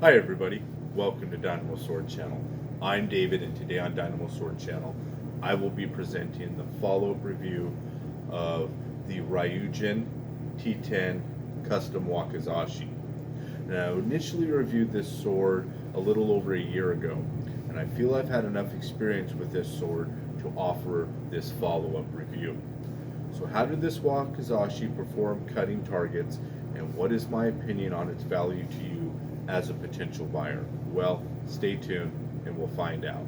Hi everybody, welcome to Dynamo Sword Channel. I'm David, and today on Dynamo Sword Channel I will be presenting the follow-up review of the Ryujin T-10 Custom Wakizashi. Now, I initially reviewed this sword a little over a year ago, and I feel I've had enough experience with this sword to offer this follow-up review. So how did this Wakizashi perform cutting targets, and what is my opinion on its value to you as a potential buyer? Well, stay tuned and we'll find out.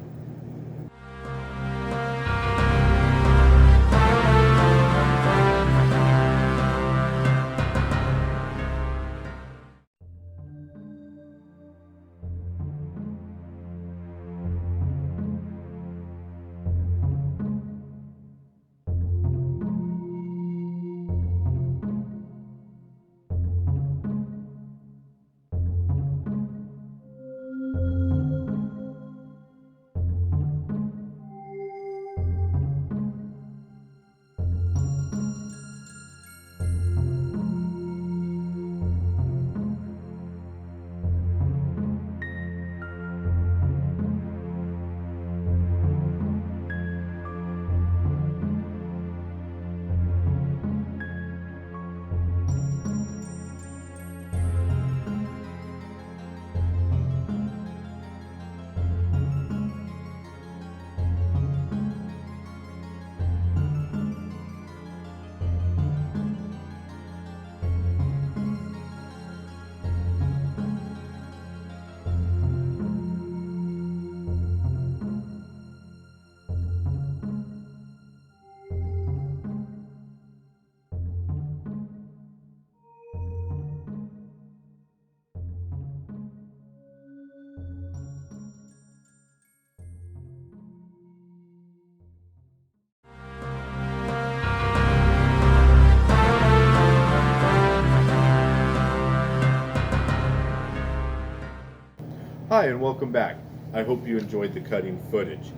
Hi and welcome back. I hope you enjoyed the cutting footage.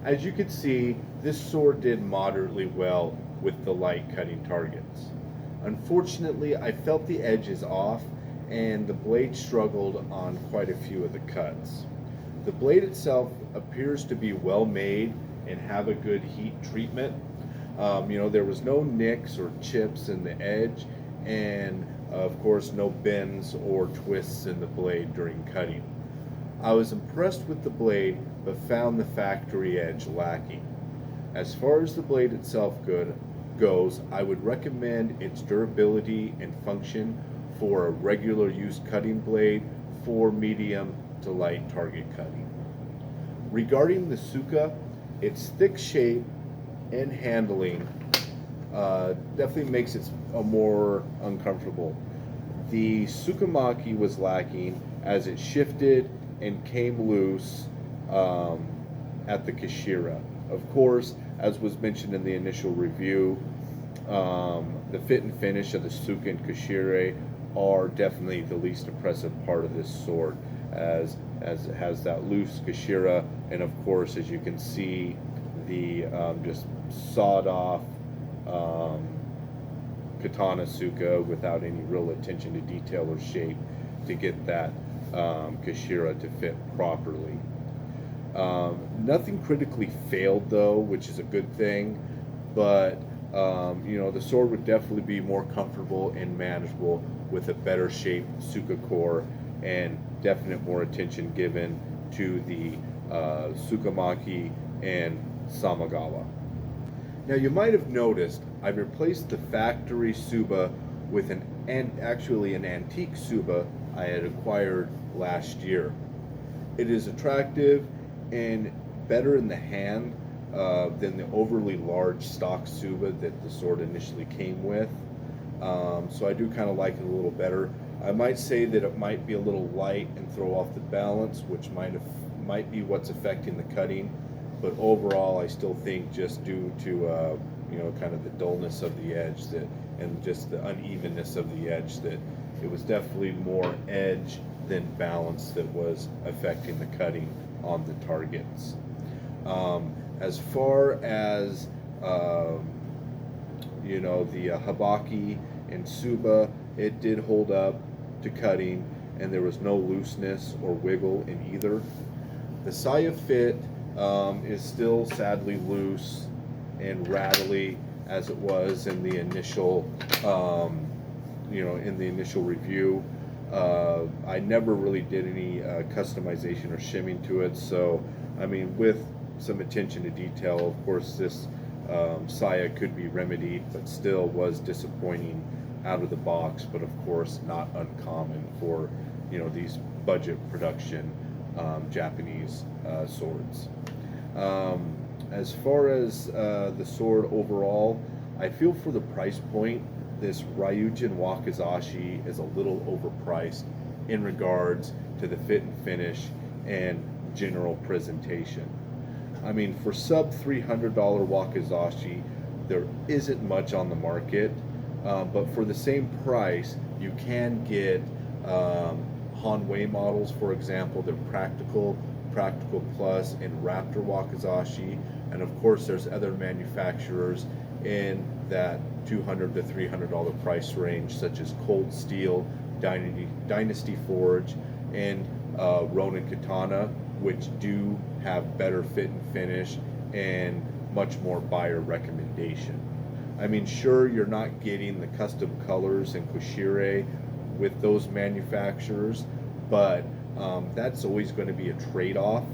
As you can see, this sword did moderately well with the light cutting targets. Unfortunately, I felt the edges off and the blade struggled on quite a few of the cuts. The blade itself appears to be well made and have a good heat treatment. There was no nicks or chips in the edge, and of course no bends or twists in the blade during cutting. I was impressed with the blade, but found the factory edge lacking. As far as the blade itself goes, I would recommend its durability and function for a regular use cutting blade for medium to light target cutting. Regarding the Suka, its thick shape and handling definitely makes it more uncomfortable. The Sukamaki was lacking as it shifted and came loose at the Kashira. Of course, as was mentioned in the initial review, the fit and finish of the Suka and Kashire are definitely the least impressive part of this sword, as it has that loose Kashira, and of course, as you can see, the just sawed off katana Suka without any real attention to detail or shape to get that Kashira to fit properly. Nothing critically failed though, which is a good thing, but the sword would definitely be more comfortable and manageable with a better shaped Suka core and definite more attention given to the Sukamaki and Samagawa. Now you might have noticed I replaced the factory Suba with an antique Suba I had acquired last year. It is attractive and better in the hand than the overly large stock Suba that the sword initially came with. So I do kind of like it a little better. I might say that it might be a little light and throw off the balance, which might be what's affecting the cutting. But overall, I still think just due to kind of the dullness of the edge and just the unevenness of the edge, that it was definitely more edge than balance that was affecting the cutting on the targets. As far as the Habaki and Suba, it did hold up to cutting, and there was no looseness or wiggle in either. The saya fit is still sadly loose and rattly as it was in the initial, in the initial review. I never really did any customization or shimming to it, so I mean, with some attention to detail, of course, this saya could be remedied, but still was disappointing out of the box. But of course, not uncommon for these budget production Japanese swords. As far as the sword overall, I feel for the price point, this Ryujin Wakizashi is a little overpriced in regards to the fit and finish and general presentation. I mean, for sub $300 Wakizashi, there isn't much on the market, but for the same price, you can get Hanwei models, for example. They're Practical Plus, and Raptor Wakizashi, and of course there's other manufacturers in that $200 to $300 price range, such as Cold Steel, Dynasty Forge, and Ronin Katana, which do have better fit and finish and much more buyer recommendation. I mean, sure, you're not getting the custom colors and koshire with those manufacturers, but that's always going to be a trade-off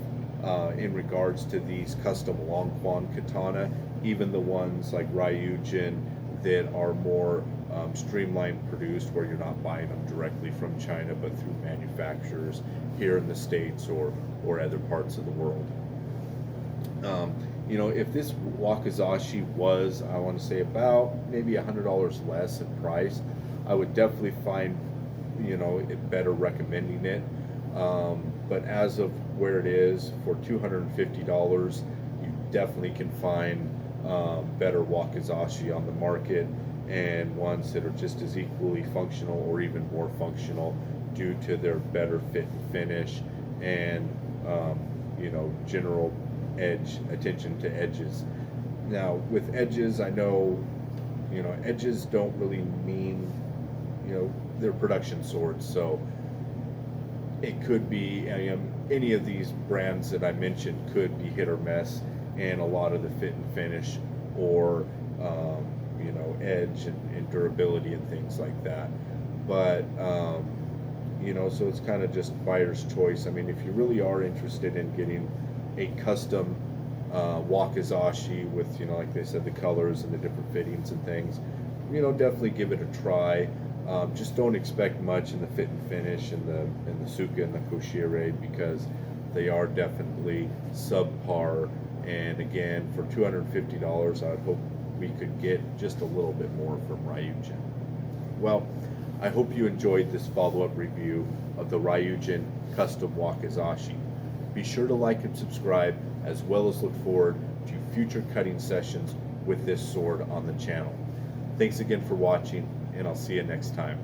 in regards to these custom Longquan katana, even the ones like Ryujin that are more streamlined produced, where you're not buying them directly from China but through manufacturers here in the States or other parts of the world. If this Wakizashi was, I want to say, about maybe $100 less in price, I would definitely find it better recommending it. But as of where it is, for $250, you definitely can find better Wakizashi on the market, and ones that are just as equally functional or even more functional due to their better fit and finish and general attention to edges. Now, with edges, I know edges don't really mean they're production swords, so it could be any of these brands that I mentioned could be hit or miss, and a lot of the fit and finish or edge and durability and things like that. But so it's kind of just buyer's choice. I mean, if you really are interested in getting a custom Wakizashi with like they said, the colors and the different fittings and things, definitely give it a try. Just don't expect much in the fit and finish and the suka and the koshire, because they are definitely subpar. And again, for $250, I would hope we could get just a little bit more from Ryujin. Well, I hope you enjoyed this follow-up review of the Ryujin Custom Wakizashi. Be sure to like and subscribe, as well as look forward to future cutting sessions with this sword on the channel. Thanks again for watching, and I'll see you next time.